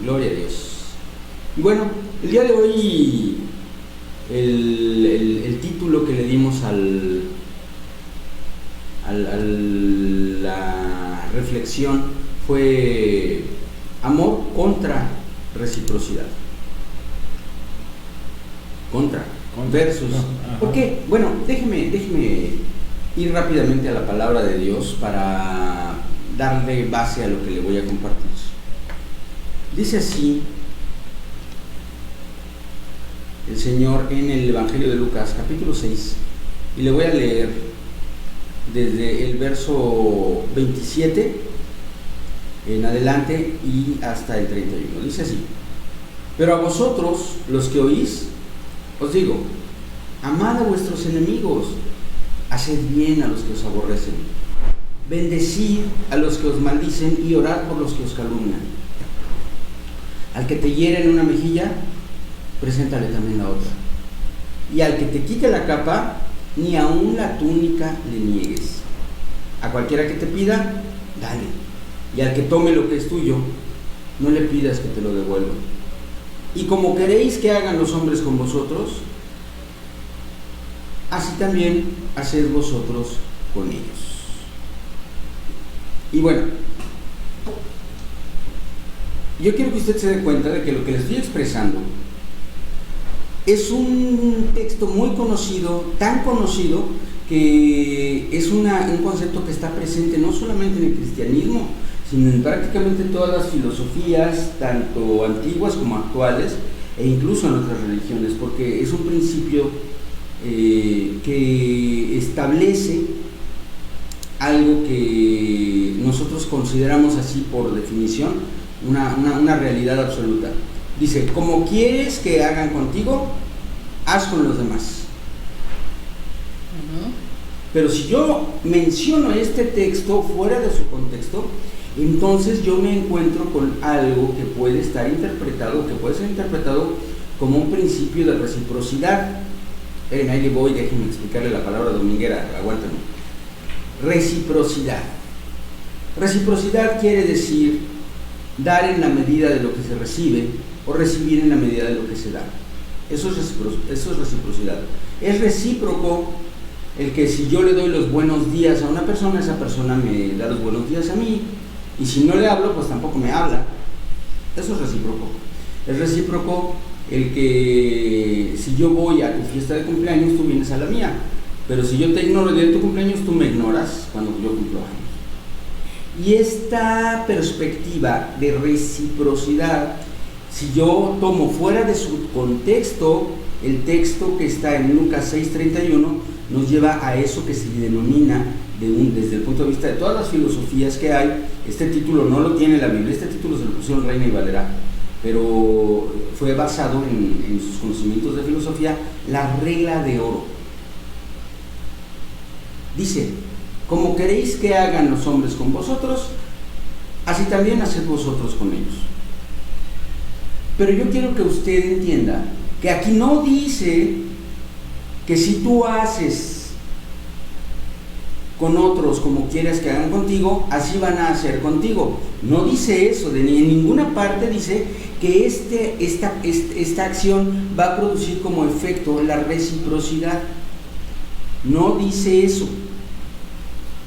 Gloria a Dios. Y bueno, el día de hoy el título que le dimos a la reflexión fue amor contra reciprocidad. Contra versus. ¿Por qué? Bueno, déjeme ir rápidamente a la palabra de Dios para darle base a lo que le voy a compartir. Dice así el Señor en el Evangelio de Lucas, capítulo 6, y le voy a leer desde el verso 27 en adelante y hasta el 31. Dice así: pero a vosotros, los que oís, os digo, amad a vuestros enemigos, haced bien a los que os aborrecen, bendecid a los que os maldicen y orad por los que os calumnian. Al que te hiere en una mejilla, preséntale también la otra. Y al que te quite la capa, ni aun la túnica le niegues. A cualquiera que te pida, dale. Y al que tome lo que es tuyo, no le pidas que te lo devuelva. Y como queréis que hagan los hombres con vosotros, así también haced vosotros con ellos. Y bueno, yo quiero que usted se dé cuenta de que lo que le estoy expresando es un texto muy conocido, tan conocido que es un concepto que está presente no solamente en el cristianismo, sino en prácticamente todas las filosofías, tanto antiguas como actuales, e incluso en otras religiones, porque es un principio que establece algo que nosotros consideramos así por definición una realidad absoluta. Dice, como quieres que hagan contigo, haz con los demás. Pero si yo menciono este texto fuera de su contexto, entonces yo me encuentro con algo que puede ser interpretado como un principio de reciprocidad. Ahí le voy, déjenme explicarle la palabra dominguera, aguántenme. Reciprocidad. Reciprocidad quiere decir dar en la medida de lo que se recibe o recibir en la medida de lo que se da. Eso es reciprocidad. Es recíproco el que si yo le doy los buenos días a una persona, esa persona me da los buenos días a mí, y si no le hablo, pues tampoco me habla. Eso es recíproco. Es recíproco el que si yo voy a tu fiesta de cumpleaños, tú vienes a la mía, pero si yo te ignoro el día de tu cumpleaños, tú me ignoras cuando yo cumplo años. Y esta perspectiva de reciprocidad, si yo tomo fuera de su contexto el texto que está en Lucas 6:31, nos lleva a eso que se denomina, desde el punto de vista de todas las filosofías que hay, este título no lo tiene la Biblia, este título se lo pusieron Reina y Valera, pero fue basado en sus conocimientos de filosofía, la regla de oro. Dice, como queréis que hagan los hombres con vosotros, así también haced vosotros con ellos. Pero yo quiero que usted entienda que aquí no dice que si tú haces con otros como quieres que hagan contigo, así van a hacer contigo. No dice eso, en ninguna parte dice que esta acción va a producir como efecto la reciprocidad. No dice eso.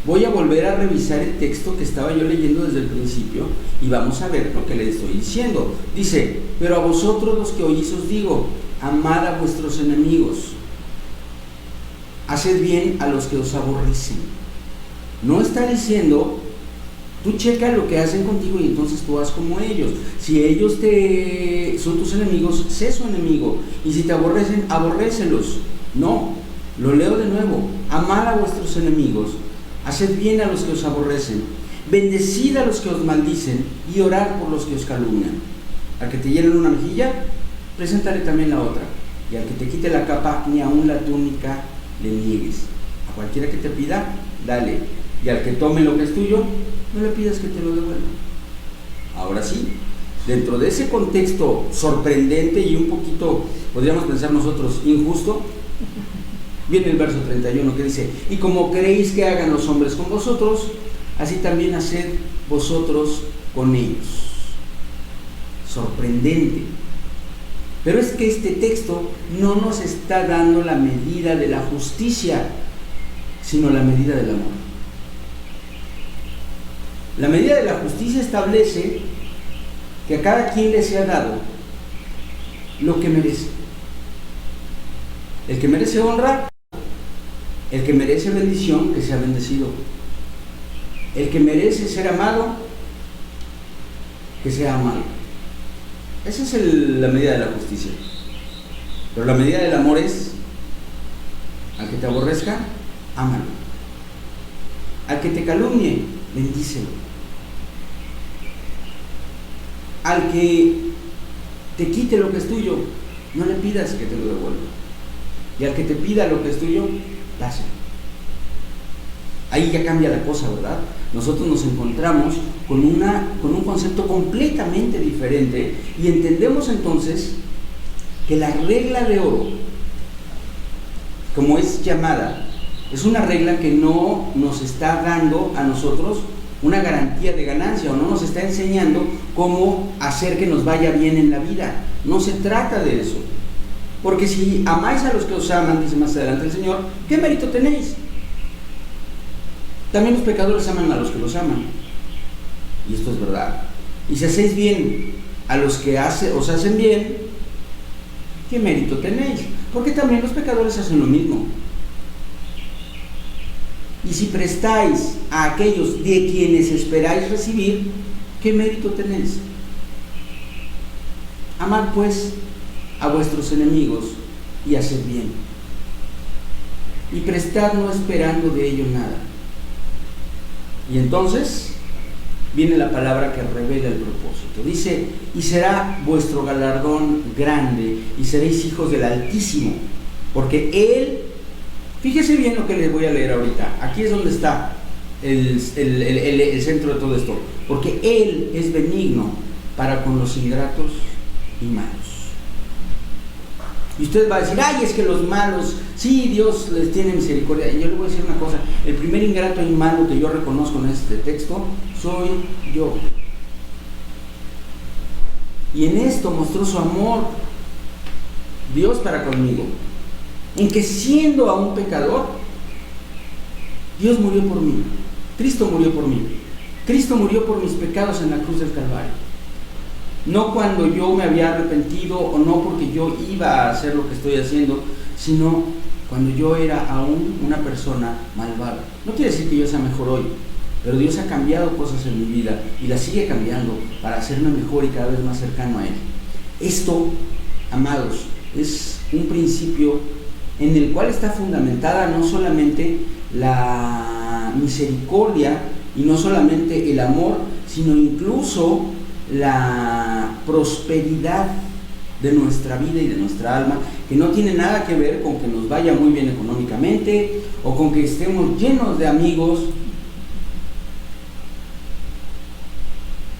Voy a volver a revisar el texto que estaba yo leyendo desde el principio y vamos a ver lo que le estoy diciendo. Dice, pero a vosotros los que oís os digo, amad a vuestros enemigos, haced bien a los que os aborrecen. No está diciendo, tú checa lo que hacen contigo y entonces tú haz como ellos. Si ellos son tus enemigos, sé su enemigo. Y si te aborrecen, aborrécelos. No, lo leo de nuevo. Amad a vuestros enemigos, haced bien a los que os aborrecen, bendecid a los que os maldicen y orad por los que os calumnian. Al que te hieren una mejilla, preséntale también la otra. Y al que te quite la capa, ni aun la túnica le niegues. A cualquiera que te pida, dale. Y al que tome lo que es tuyo, no le pidas que te lo devuelva. Ahora sí, dentro de ese contexto sorprendente y un poquito, podríamos pensar nosotros, injusto, viene el verso 31 que dice, y como queréis que hagan los hombres con vosotros, así también haced vosotros con ellos. sorprendente. Pero es que este texto no nos está dando la medida de la justicia, sino la medida del amor. La medida de la justicia establece que a cada quien le sea dado lo que merece. El que merece honra, el que merece bendición, que sea bendecido. El que merece ser amado, que sea amado. Esa es la medida de la justicia. Pero la medida del amor es: al que te aborrezca, ámalo. Al que te calumnie, bendícelo. Al que te quite lo que es tuyo, no le pidas que te lo devuelva. Y al que te pida lo que es tuyo, dáselo. Ahí ya cambia la cosa, ¿verdad? Nosotros nos encontramos con un concepto completamente diferente y entendemos entonces que la regla de oro, como es llamada, es una regla que no nos está dando a nosotros una garantía de ganancia, o no nos está enseñando cómo hacer que nos vaya bien en la vida. No se trata de eso. Porque si amáis a los que os aman, dice más adelante el Señor, ¿qué mérito tenéis? También los pecadores aman a los que los aman. Y esto es verdad. Y si hacéis bien a los que os hacen bien, ¿qué mérito tenéis? Porque también los pecadores hacen lo mismo. Y si prestáis a aquellos de quienes esperáis recibir, ¿qué mérito tenéis? Amad pues a vuestros enemigos y haced bien. Y prestad no esperando de ello nada. Y entonces viene la palabra que revela el propósito. Dice: y será vuestro galardón grande, y seréis hijos del Altísimo, porque Él, fíjese bien lo que les voy a leer ahorita, aquí es donde está el centro de todo esto, porque Él es benigno para con los ingratos y malos. Y usted va a decir: ay, es que los malos, sí, Dios les tiene misericordia. Y yo le voy a decir una cosa: el primer ingrato y malo que yo reconozco en este texto soy yo. Y en esto mostró su amor Dios para conmigo, en que siendo aún pecador, Dios murió por mí. Cristo murió por mí. Cristo murió por mis pecados en la cruz del Calvario. No cuando yo me había arrepentido, o no porque yo iba a hacer lo que estoy haciendo, sino cuando yo era aún una persona malvada. No quiere decir que yo sea mejor hoy, pero Dios ha cambiado cosas en mi vida y las sigue cambiando para hacerme mejor y cada vez más cercano a Él. Esto, amados, es un principio en el cual está fundamentada no solamente la misericordia y no solamente el amor, sino incluso la prosperidad de nuestra vida y de nuestra alma, que no tiene nada que ver con que nos vaya muy bien económicamente o con que estemos llenos de amigos.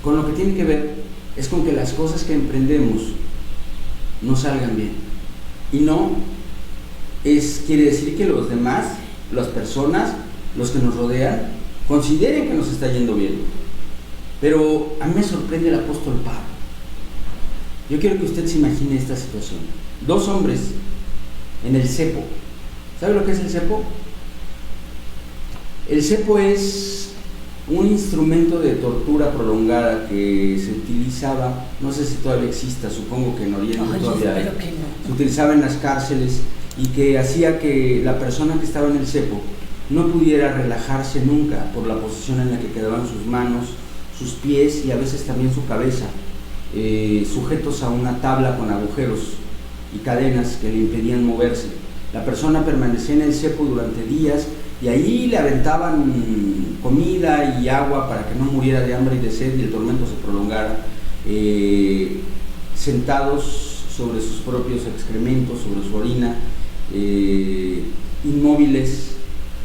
Con lo que tiene que ver es con que las cosas que emprendemos no salgan bien. Y no quiere decir que los demás, las personas, los que nos rodean, consideren que nos está yendo bien. Pero a mí me sorprende el apóstol Pablo. Yo quiero que usted se imagine esta situación. Dos hombres en el cepo. ¿Sabe lo que es el cepo? El cepo es un instrumento de tortura prolongada que se utilizaba, no sé si todavía exista, supongo que en Oriente todavía hay. Se utilizaba en las cárceles y que hacía que la persona que estaba en el cepo no pudiera relajarse nunca por la posición en la que quedaban sus manos, sus pies y a veces también su cabeza, sujetos a una tabla con agujeros y cadenas que le impedían moverse. La persona permanecía en el cepo durante días y ahí le aventaban comida y agua para que no muriera de hambre y de sed y el tormento se prolongara, sentados sobre sus propios excrementos, sobre su orina, inmóviles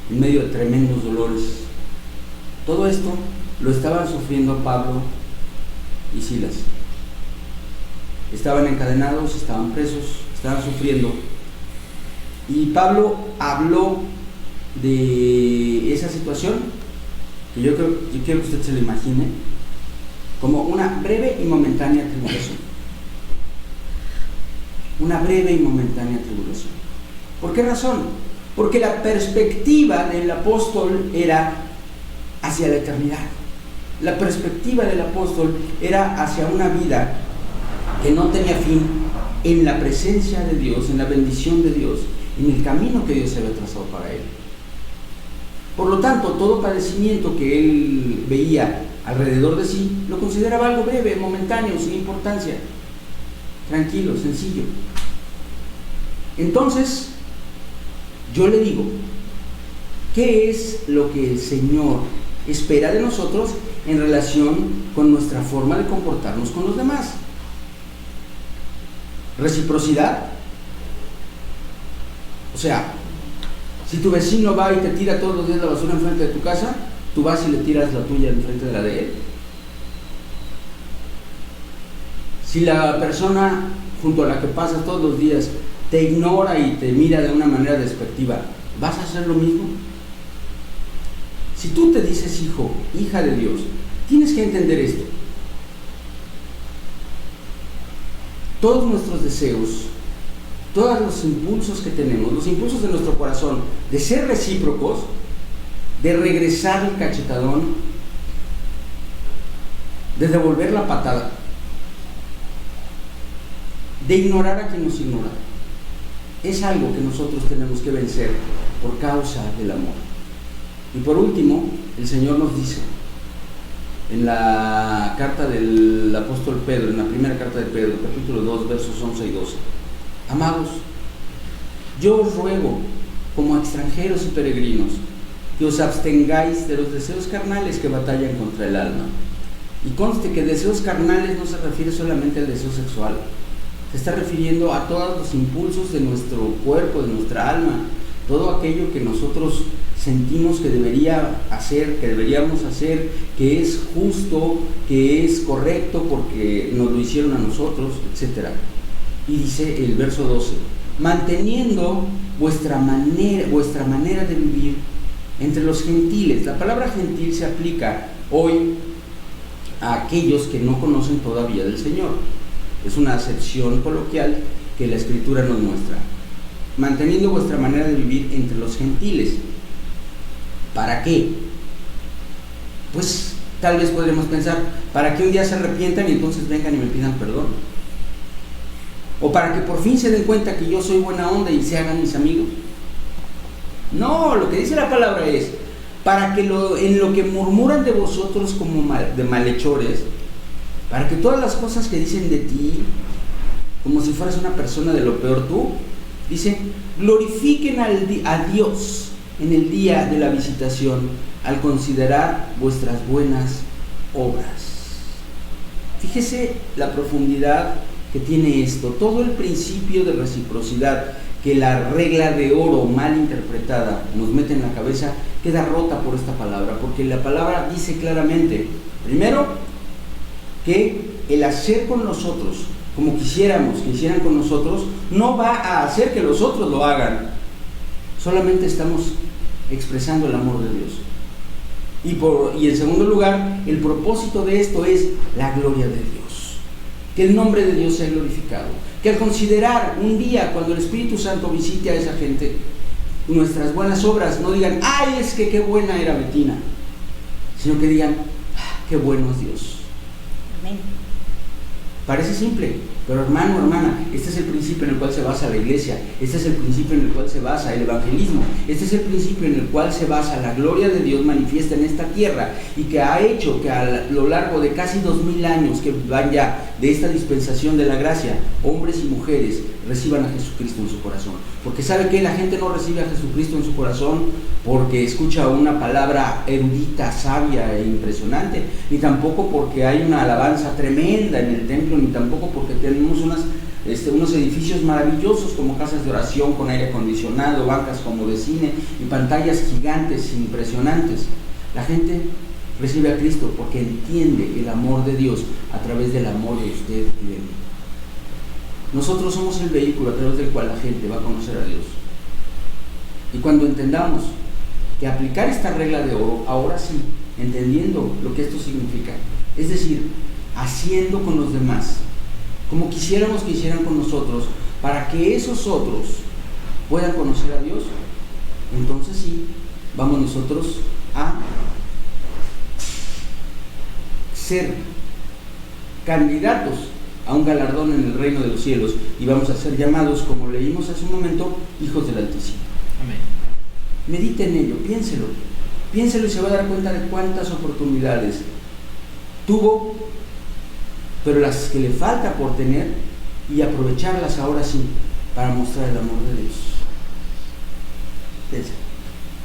en medio de tremendos dolores. Todo esto lo estaban sufriendo Pablo y Silas. Estaban encadenados, estaban presos, estaban sufriendo. Y Pablo habló de esa situación, que yo quiero que usted se lo imagine, como una breve y momentánea tribulación. Una breve y momentánea tribulación. ¿Por qué razón? Porque la perspectiva del apóstol era hacia la eternidad. La perspectiva del apóstol era hacia una vida que no tenía fin en la presencia de Dios, en la bendición de Dios, en el camino que Dios había trazado para él. Por lo tanto, todo padecimiento que él veía alrededor de sí, lo consideraba algo breve, momentáneo, sin importancia, tranquilo, sencillo. Entonces, yo le digo, ¿qué es lo que el Señor espera de nosotros en relación con nuestra forma de comportarnos con los demás? ¿Reciprocidad? O sea, si tu vecino va y te tira todos los días la basura enfrente de tu casa, tú vas y le tiras la tuya enfrente de la de él. Si la persona junto a la que pasas todos los días te ignora y te mira de una manera despectiva, ¿vas a hacer lo mismo? Si tú te dices hijo, hija de Dios, tienes que entender esto. Todos nuestros deseos, todos los impulsos que tenemos, los impulsos de nuestro corazón, de ser recíprocos, de regresar el cachetadón, de devolver la patada, de ignorar a quien nos ignora, es algo que nosotros tenemos que vencer por causa del amor. Y por último, el Señor nos dice en la carta del apóstol Pedro, en la primera carta de Pedro, capítulo 2, versos 11 y 12: amados, yo os ruego, como extranjeros y peregrinos, que os abstengáis de los deseos carnales que batallan contra el alma. Y conste que deseos carnales no se refiere solamente al deseo sexual, se está refiriendo a todos los impulsos de nuestro cuerpo, de nuestra alma, todo aquello que nosotros sentimos que deberíamos hacer, que es justo, que es correcto porque nos lo hicieron a nosotros, etc. Y dice el verso 12: manteniendo vuestra manera de vivir entre los gentiles. La palabra gentil se aplica hoy a aquellos que no conocen todavía del Señor. Es una acepción coloquial que la Escritura nos muestra. Manteniendo vuestra manera de vivir entre los gentiles. ¿Para qué? Pues tal vez podríamos pensar, para que un día se arrepientan y entonces vengan y me pidan perdón. O para que por fin se den cuenta que yo soy buena onda y se hagan mis amigos. No, lo que dice la palabra es, para que en lo que murmuran de vosotros como de malhechores, para que todas las cosas que dicen de ti, como si fueras una persona de lo peor tú, dice, glorifiquen a Dios en el día de la visitación, al considerar vuestras buenas obras. Fíjese la profundidad que tiene esto. Todo el principio de reciprocidad que la regla de oro mal interpretada nos mete en la cabeza, queda rota por esta palabra, porque la palabra dice claramente, primero, que el hacer con nosotros como quisiéramos que hicieran con nosotros no va a hacer que los otros lo hagan. Solamente estamos expresando el amor de Dios. Y en segundo lugar, el propósito de esto es la gloria de Dios, que el nombre de Dios sea glorificado, que al considerar un día cuando el Espíritu Santo visite a esa gente, nuestras buenas obras no digan, ay, es que qué buena era Betina, sino que digan, qué bueno es Dios. Amén. Parece simple, pero hermano, hermana, este es el principio en el cual se basa la iglesia, este es el principio en el cual se basa el evangelismo, este es el principio en el cual se basa la gloria de Dios manifiesta en esta tierra, y que ha hecho que a lo largo de casi 2000 años que van ya de esta dispensación de la gracia, hombres y mujeres reciban a Jesucristo en su corazón. Porque ¿sabe qué? La gente no recibe a Jesucristo en su corazón porque escucha una palabra erudita, sabia e impresionante, ni tampoco porque hay una alabanza tremenda en el templo, ni tampoco porque tenemos unos edificios maravillosos como casas de oración con aire acondicionado, bancas como de cine y pantallas gigantes impresionantes. La gente recibe a Cristo porque entiende el amor de Dios a través del amor de usted y de mí. Nosotros somos el vehículo a través del cual la gente va a conocer a Dios. Y cuando entendamos que aplicar esta regla de oro, ahora sí, entendiendo lo que esto significa, es decir, haciendo con los demás, como quisiéramos que hicieran con nosotros, para que esos otros puedan conocer a Dios, entonces sí, vamos nosotros a ser candidatos a un galardón en el reino de los cielos y vamos a ser llamados, como leímos hace un momento, hijos del Altísimo. Amén. Medite en ello, piénselo y se va a dar cuenta de cuántas oportunidades tuvo, pero las que le falta por tener, y aprovecharlas ahora sí para mostrar el amor de Dios. Piensa.